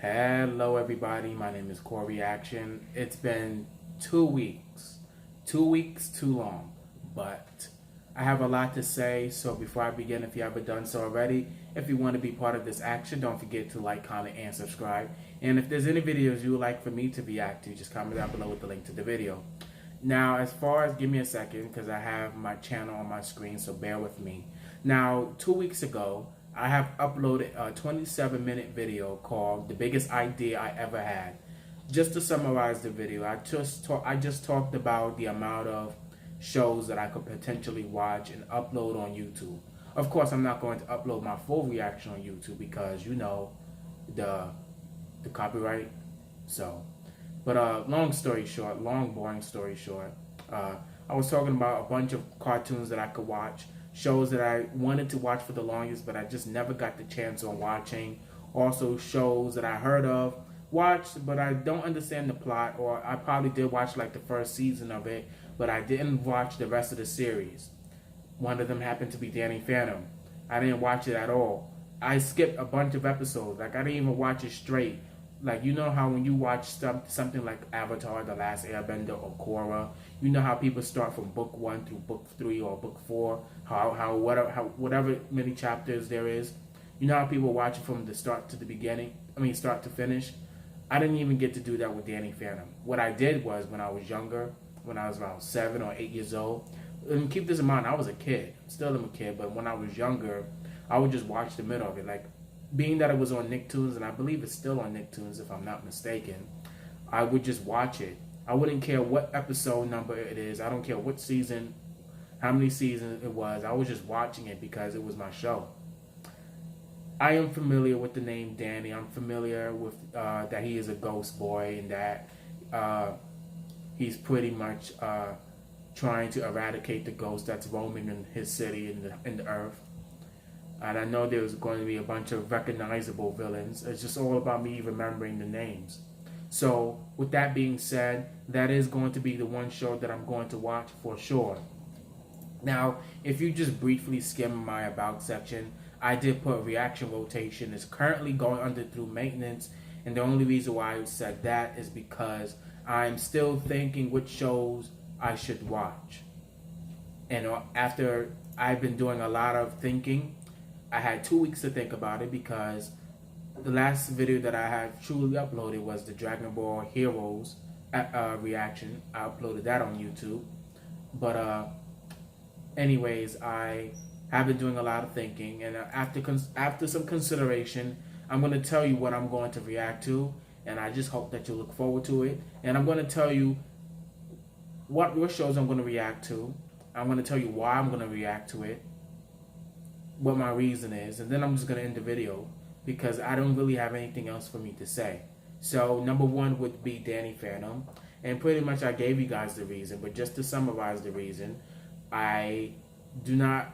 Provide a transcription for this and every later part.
Hello everybody, my name is CoreyAction. It's been 2 weeks. 2 weeks too long, but I have a lot to say, so before I begin, if you haven't done so already, if you want to be part of this action, don't forget to like, comment, and subscribe. And if there's any videos you would like for me to react to, just comment down below with the link to the video. Now, as far as, give me a second, because I have my channel on my screen, so bear with me. Now, 2 weeks ago, I have uploaded a 27-minute video called The Biggest Idea I Ever Had. Just to summarize the video, I just talked about the amount of shows that I could potentially watch and upload on YouTube. Of course, I'm not going to upload my full reaction on YouTube because, you know, the copyright. So, but long boring story short, I was talking about a bunch of cartoons that I could watch, shows that I wanted to watch for the longest, but I just never got the chance on watching. Also, shows that I heard of, watched, but I don't understand the plot, or I probably did watch like the first season of it, but I didn't watch the rest of the series. One of them happened to be Danny Phantom. I didn't watch it at all. I skipped a bunch of episodes. Like, I didn't even watch it straight. Like, you know how when you watch something like Avatar, The Last Airbender, or Korra, you know how people start from book 1 through book 3 or book 4, whatever many chapters there is. You know how people watch it from the start to the beginning, start to finish. I didn't even get to do that with Danny Phantom. What I did was, when I was younger, when I was around 7 or 8 years old, and keep this in mind, I was a kid, still am a kid, but when I was younger, I would just watch the middle of it. Like, being that it was on Nicktoons, and I believe it's still on Nicktoons if I'm not mistaken, I would just watch it. I wouldn't care what episode number it is. I don't care what season, how many seasons it was. I was just watching it because it was my show. I am familiar with the name Danny. I'm familiar with that he is a ghost boy, and that he's pretty much trying to eradicate the ghost that's roaming in his city, in the earth. And I know there's going to be a bunch of recognizable villains. It's just all about me remembering the names. So, with that being said, that is going to be the one show that I'm going to watch for sure. Now, if you just briefly skim my about section, I did put reaction rotation is currently going through maintenance. And the only reason why I said that is because I'm still thinking which shows I should watch. And after I've been doing a lot of thinking, I had 2 weeks to think about it, because the last video that I had truly uploaded was the Dragon Ball Heroes reaction. I uploaded that on YouTube. But anyways, I have been doing a lot of thinking, and after some consideration, I'm going to tell you what I'm going to react to, and I just hope that you look forward to it. And I'm going to tell you what shows I'm going to react to. I'm going to tell you why I'm going to react to it, what my reason is, and then I'm just going to end the video because I don't really have anything else for me to say. So number one would be Danny Phantom, and pretty much I gave you guys the reason, but just to summarize the reason, I do not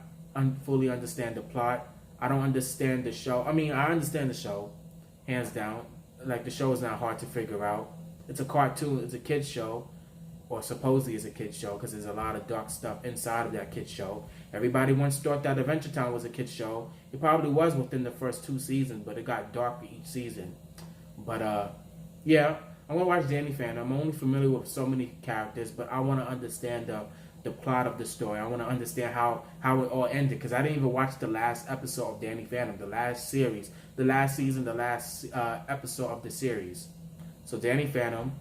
fully understand the plot. I don't understand the show. I understand the show, hands down. Like, the show is not hard to figure out. It's a cartoon, it's a kid's show, or supposedly it's a kid's show, because there's a lot of dark stuff inside of that kid's show. Everybody once thought that Adventure Time was a kid's show. It probably was within the first 2 seasons, but it got darker each season. But yeah, I'm gonna watch Danny Phantom. I'm only familiar with so many characters, but I want to understand the plot of the story. I want to understand how it all ended, because I didn't even watch the last episode of Danny Phantom, the last series, the last season, the last episode of the series. So Danny Phantom.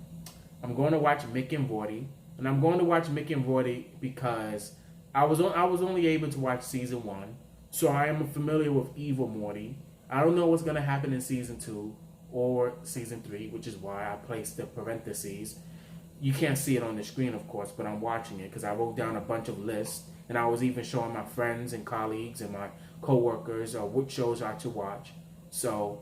I'm going to watch Mick and Morty, and I'm going to watch Mick and Morty because I was only able to watch season 1, so I am familiar with Evil Morty. I don't know what's going to happen in season 2 or season 3, which is why I placed the parentheses. You can't see it on the screen, of course, but I'm watching it because I wrote down a bunch of lists, and I was even showing my friends and colleagues and my co-workers which shows I should watch. So,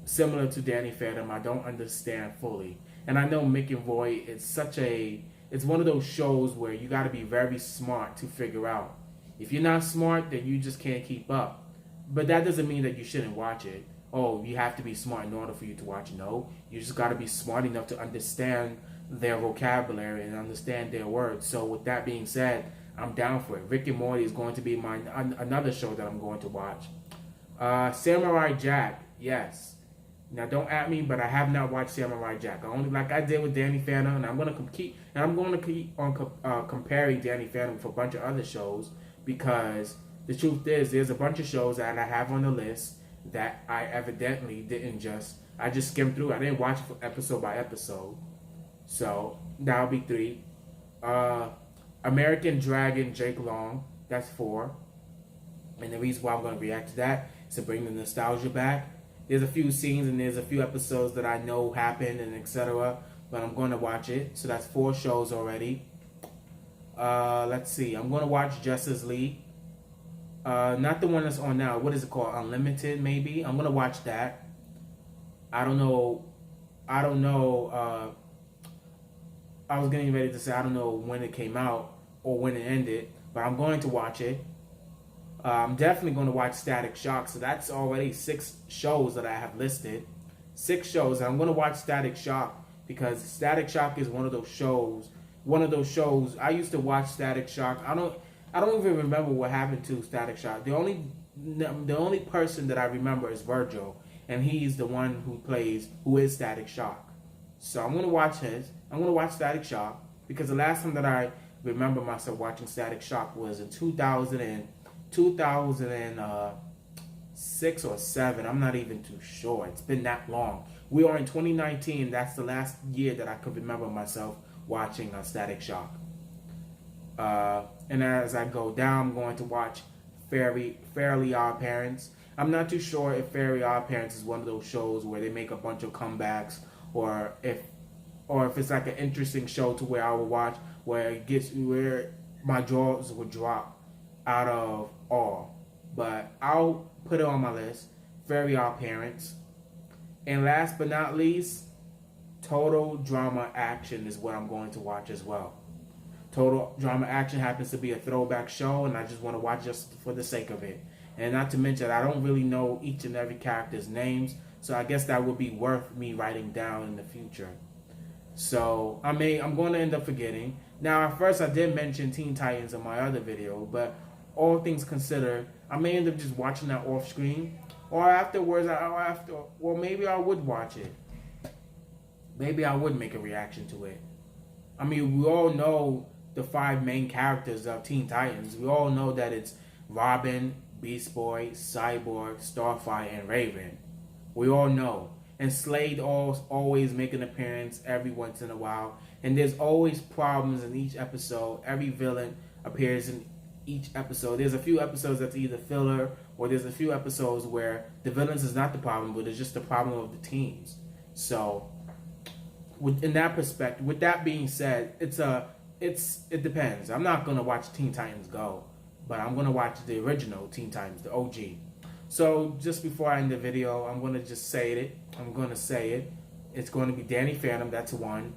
similar to Danny Phantom, I don't understand fully. And I know Mick and Roy, it's one of those shows where you got to be very smart to figure out. If you're not smart, then you just can't keep up. But that doesn't mean that you shouldn't watch it. Oh, you have to be smart in order for you to watch it. No, you just got to be smart enough to understand their vocabulary and understand their words. So with that being said, I'm down for it. Rick and Morty is going to be another show that I'm going to watch. Samurai Jack, yes. Now, don't at me, but I have not watched Samurai Jack. I only, like I did with Danny Phantom, and I'm gonna keep on comparing Danny Phantom with a bunch of other shows, because the truth is, there's a bunch of shows that I have on the list that I evidently didn't I just skimmed through. I didn't watch it episode by episode. So that'll be 3. American Dragon, Jake Long. That's 4. And the reason why I'm going to react to that is to bring the nostalgia back. There's a few scenes and there's a few episodes that I know happened and etc. But I'm going to watch it. So that's 4 shows already. Let's see. I'm going to watch Justice League. Not the one that's on now. What is it called? Unlimited, maybe? I'm going to watch that. I don't know. I was getting ready to say I don't know when it came out or when it ended, but I'm going to watch it. I'm definitely going to watch Static Shock. So that's already 6 shows that I have listed. 6 shows. And I'm going to watch Static Shock because Static Shock is one of those shows. I used to watch Static Shock. I don't even remember what happened to Static Shock. The only person that I remember is Virgil, and he's the one who is Static Shock. So I'm going to watch his. I'm going to watch Static Shock because the last time that I remember myself watching Static Shock was in 2006 or 7. I'm not even too sure. It's been that long. We are in 2019. That's the last year that I could remember myself watching Static Shock. And as I go down, I'm going to watch Fairly Odd Parents. I'm not too sure if Fairly Odd Parents is one of those shows where they make a bunch of comebacks, or if it's like an interesting show to where I would watch where my jaws would drop out of awe. But I'll put it on my list. Fairly Odd Parents. And last but not least, Total Drama Action is what I'm going to watch as well. Total Drama Action happens to be a throwback show, and I just want to watch just for the sake of it. And not to mention, I don't really know each and every character's names, so I guess that would be worth me writing down in the future. So I'm going to end up forgetting. Now, at first I did mention Teen Titans in my other video, but all things considered, I may end up just watching that off screen, or afterwards, or maybe I would watch it. Maybe I would make a reaction to it. I mean, we all know the 5 main characters of Teen Titans. We all know that it's Robin, Beast Boy, Cyborg, Starfire, and Raven. We all know. And Slade always make an appearance every once in a while. And there's always problems in each episode. Every villain appears in each episode. There's a few episodes that's either filler, or there's a few episodes where the villains is not the problem, but it's just the problem of the teams. So, in that perspective, with that being said, it depends. I'm not gonna watch Teen Titans Go, but I'm gonna watch the original Teen Titans, the OG. So just before I end the video, I'm gonna just say it. It's going to be Danny Phantom. That's 1.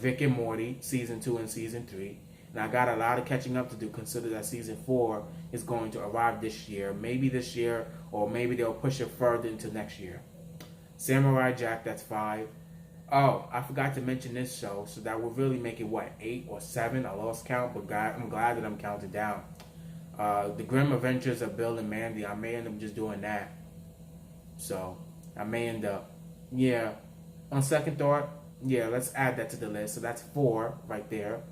Vic and Morty, season 2 and season 3. And I got a lot of catching up to do. Consider that season 4 is going to arrive this year, maybe this year, or maybe they'll push it further into next year. Samurai Jack. That's 5. Oh, I forgot to mention this show, so that will really make it, 8 or 7? I lost count, but I'm glad that I'm counted down. The Grim Adventures of Bill and Mandy. I may end up just doing that. So, I may end up, on second thought, let's add that to the list. So that's 4 right there.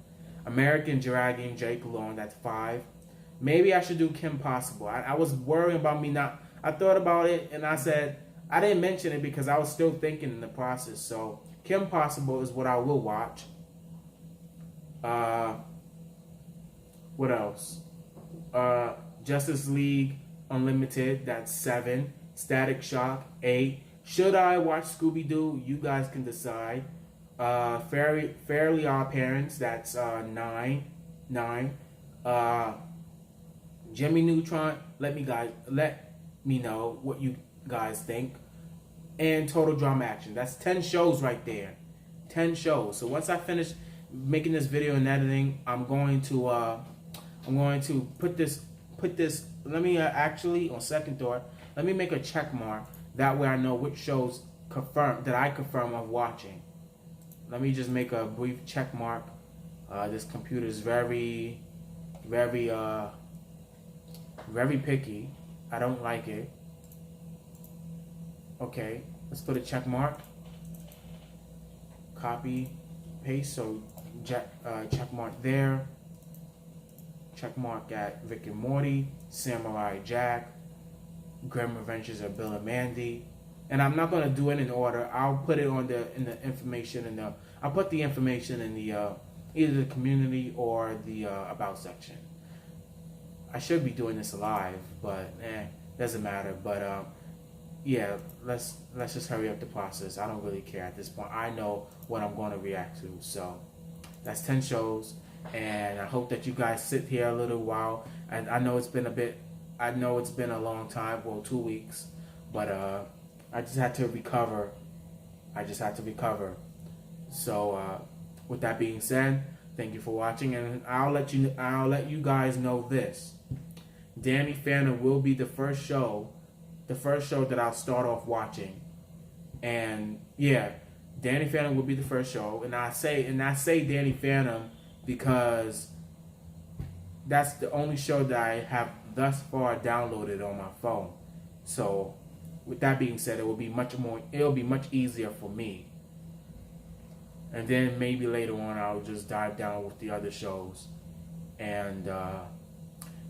American Dragon, Jake Long. That's 5. Maybe I should do Kim Possible. I was worrying about me not, I thought about it, and I said, I didn't mention it because I was still thinking in the process. So Kim Possible is what I will watch. What else? Justice League Unlimited. That's 7. Static Shock. 8. Should I watch Scooby-Doo? You guys can decide. Fairly Odd Parents. That's 9. Jimmy Neutron. Let me know what you guys think. And Total Drama Action. That's 10 shows right there. 10 shows. So once I finish making this video and editing, I'm going to put this. Let me actually, on second thought, let me make a check mark. That way I know which shows I confirm of watching. Let me just make a brief check mark. This computer is very picky. I don't like it. Okay, let's put a check mark. Copy, paste. So check mark there. Check mark at Rick and Morty, Samurai Jack, Grim Adventures of Bill and Mandy. And I'm not gonna do it in order. I'll put it on in the information I'll put the information in the either the community or the about section. I should be doing this live, but doesn't matter. But yeah, let's just hurry up the process. I don't really care at this point. I know what I'm going to react to. So that's 10 shows, and I hope that you guys sit here a little while. And I know it's been a long time, well, 2 weeks, but I just had to recover. So with that being said, thank you for watching, and I'll let you guys know this. Danny Phantom will be the first show that I'll start off watching. And yeah, Danny Phantom will be the first show. And I say Danny Phantom because that's the only show that I have thus far downloaded on my phone. So with that being said, it'll be much easier for me. And then maybe later on I'll just dive down with the other shows. And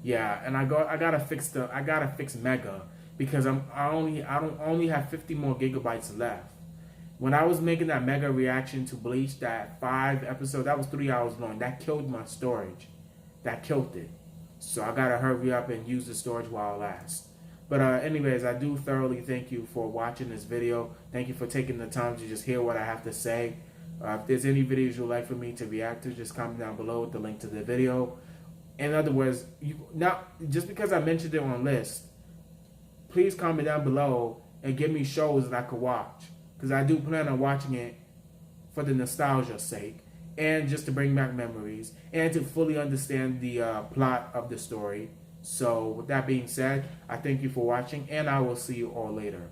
yeah, and I gotta fix Mega, because I only have 50 more gigabytes left. When I was making that Mega reaction to Bleach, that 5 episode, that was 3 hours long. That killed my storage. That killed it. So I gotta hurry up and use the storage while it lasts. But anyways, I do thoroughly thank you for watching this video. Thank you for taking the time to just hear what I have to say. If there's any videos you'd like for me to react to, just comment down below with the link to the video. In other words, just because I mentioned it on list, please comment down below and give me shows that I could watch, because I do plan on watching it for the nostalgia's sake, and just to bring back memories, and to fully understand the plot of the story. So with that being said, I thank you for watching, and I will see you all later.